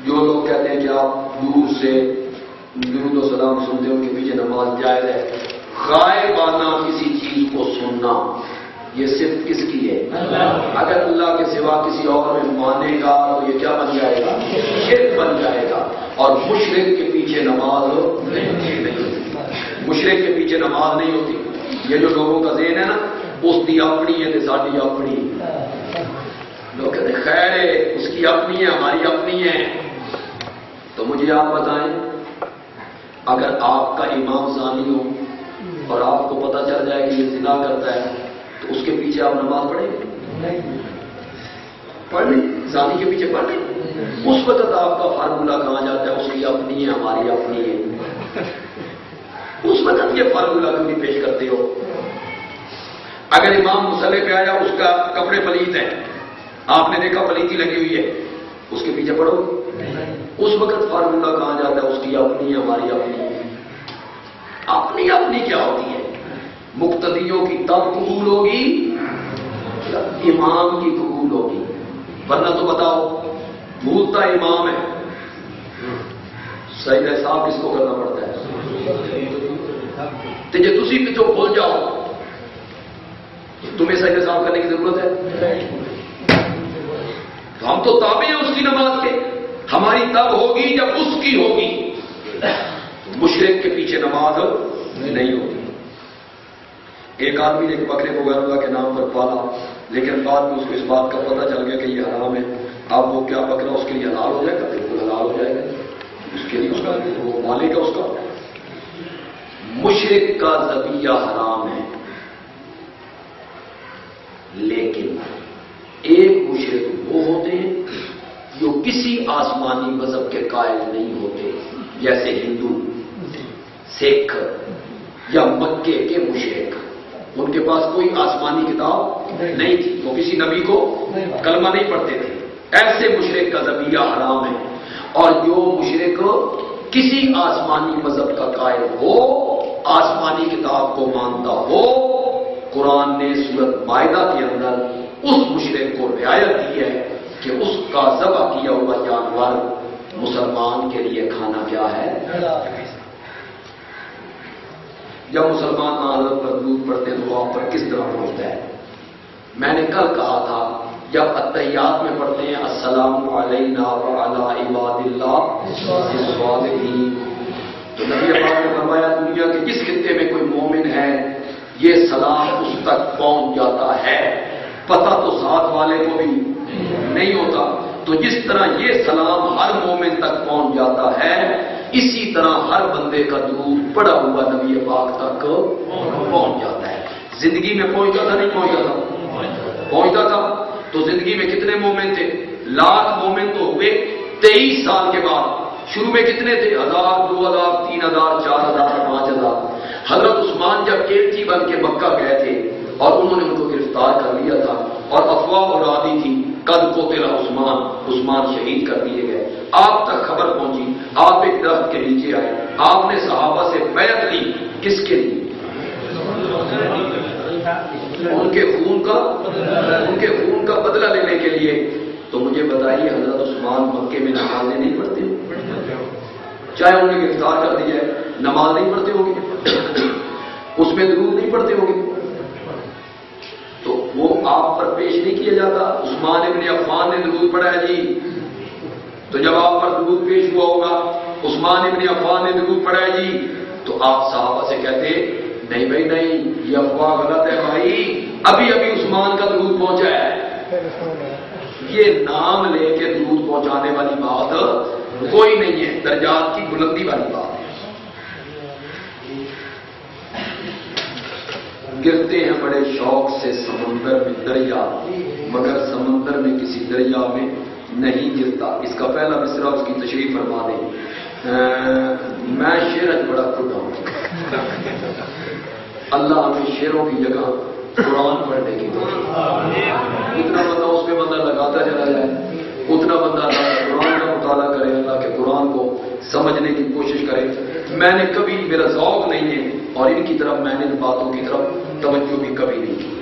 جو لوگ کہتے ہیں کہ آپ دور سے درود و سلام سنتے ہو ان کے پیچھے نماز جائز ہے، غائبانہ کسی چیز کو سننا یہ صرف کس کی ہے؟ اگر اللہ کے سوا کسی اور میں مانے گا تو یہ کیا بن جائے گا؟ شرک بن جائے گا. اور مشرک کے پیچھے نماز نہیں ہوتی، مشرک کے پیچھے نماز نہیں ہوتی. یہ جو لوگوں کا ذہن ہے نا اس کی اپنی ہے تو ساری اپنی، لوگ کہتے ہیں خیر ہے اس کی اپنی ہے ہماری اپنی ہے. تو مجھے آپ بتائیں اگر آپ کا امام زانی ہو اور آپ کو پتہ چل جائے کہ یہ زنا کرتا ہے تو اس کے پیچھے آپ نماز پڑھیں گے؟ پڑھ لیں، زانی کے پیچھے پڑھ لیں. اس وقت آپ کا فارمولہ کہاں جاتا ہے اس کی اپنی ہے ہماری اپنی ہے. اس وقت یہ فارمولہ کیوں نہیں پیش کرتے ہو؟ اگر امام مصلی پہ آیا اس کا کپڑے پلیت ہیں، آپ نے دیکھا پلیتی لگی ہوئی ہے، اس کے پیچھے پڑھو گے؟ اس وقت فارمولہ کہاں جاتا ہے اس کی اپنی ہے ہماری اپنی ہے. اپنی اپنی کیا ہوتی ہے؟ مقتدیوں کی تب قبول ہوگی امام کی قبول ہوگی، ورنہ تو بتاؤ بھولتا امام ہے سجدہ صاحب کس کو کرنا پڑتا ہے؟ تو جب تسی بھی جو بھول جاؤ تمہیں سجدہ صاحب کرنے کی ضرورت ہے؟ تو ہم تو تابع ہیں اس کی نماز کے، ہماری تب ہوگی جب اس کی ہوگی. مشرک کے پیچھے نماز نہیں ہوتی. ایک آدمی نے ایک بکرے کو غیر اللہ کے نام پر پالا، لیکن بعد میں اس کو اس بات کا پتہ چل گیا کہ یہ حرام ہے. اب وہ کیا بکرا اس کے لیے حلال ہو جائے گا؟ بالکل حلال ہو جائے گا، اس کے لیے اس کا وہ مالک ہے اس کا. مشرک کا ذبیحہ حرام ہے، لیکن ایک مشرک وہ ہوتے ہیں جو کسی آسمانی مذہب کے قائل نہیں ہوتے، جیسے ہندو، سکھ یا مکے کے مشرک. ان کے پاس کوئی آسمانی کتاب نہیں تھی، وہ کسی نبی کو کلمہ نہیں پڑھتے تھے. ایسے مشرک کا ذبیحہ حرام ہے. اور جو مشرک کسی آسمانی مذہب کا قائل ہو، آسمانی کتاب کو مانتا ہو، قرآن نے سورۃ مائدہ کے اندر اس مشرک کو رعایت دی ہے کہ اس کا ذبح کیا ہوا جانور مسلمان کے لیے کھانا کیا ہے. جب مسلمان حضرت پر درود پڑھتے ہیں تو آپ پر کس طرح پہنچتا ہے؟ میں نے کل کہا تھا جب اتحیات میں پڑھتے ہیں السلام علینا وعلی عباد اللہ الصالحین، تو نبی پاک نے فرمایا دنیا کے جس خطے میں کوئی مومن ہے یہ سلام اس تک پہنچ جاتا ہے. پتہ تو ساتھ والے کو بھی نہیں ہوتا. تو جس طرح یہ سلام ہر مومن تک پہنچ جاتا ہے، اسی طرح ہر بندے کا درود پڑا ہوا نبی پاک تک پہنچ جاتا ہے. زندگی میں پہنچتا تھا نہیں پہنچتا تھا؟ پہنچتا تھا. تو زندگی میں کتنے مومن تھے؟ لاکھ مومن تو ہوئے 23 سال کے بعد. شروع میں کتنے تھے؟ 1000 2000 3000 4000 5000. حضرت عثمان جب کیلچی بن کے مکہ گئے تھے اور انہوں نے ان کو گرفتار کر لیا تھا اور افواہ اڑا دی تھی قد قتل عثمان، عثمان شہید کر دیے گئے. آپ تک خبر پہنچی، آپ ایک درخت کے نیچے آئے، آپ نے صحابہ سے بیعت لی. کس کے لیے؟ ان کے خون کا بدلہ لینے کے لیے. تو مجھے بتائیے حضرت عثمان مکے میں نمازیں نہیں پڑھتے ہو؟ چاہے انہوں نے گرفتار کر دیا ہے، نماز نہیں پڑھتے ہو گے؟ اس میں درود نہیں پڑھتے ہو گے؟ تو وہ آپ پر پیش نہیں کیا جاتا. عثمان ابن عفان نے درود پڑھا ہے جی، تو جب آپ پر درود پیش ہوا ہوگا عثمان ابن عفان نے درود پڑھا ہے جی، تو آپ صحابہ سے کہتے نہیں بھائی نہیں، یہ افواہ غلط ہے بھائی، ابھی عثمان کا درود پہنچا ہے. یہ نام لے کے درود پہنچانے والی بات کوئی نہیں ہے، درجات کی بلندی والی بات ہے. گرتے ہیں بڑے شوق سے سمندر میں دریا، مگر سمندر میں کسی دریا میں نہیں گرتا. اس کا پہلا مصرع اس کی تشریح فرما دیں. میں شعر بڑا کھٹا ہوں، اللہ ہمیں شعروں کی جگہ قرآن پڑھنے کی جتنا بندہ اس میں بندہ لگاتا چلا جائے اتنا بندہ اللہ کے قرآن کا مطالعہ کرے، اللہ کے قرآن کو سمجھنے کی کوشش کرے. میں نے کبھی، میرا ذوق نہیں ہے اور ان کی طرف میں نے ان باتوں کی طرف توجہ بھی کبھی نہیں کی.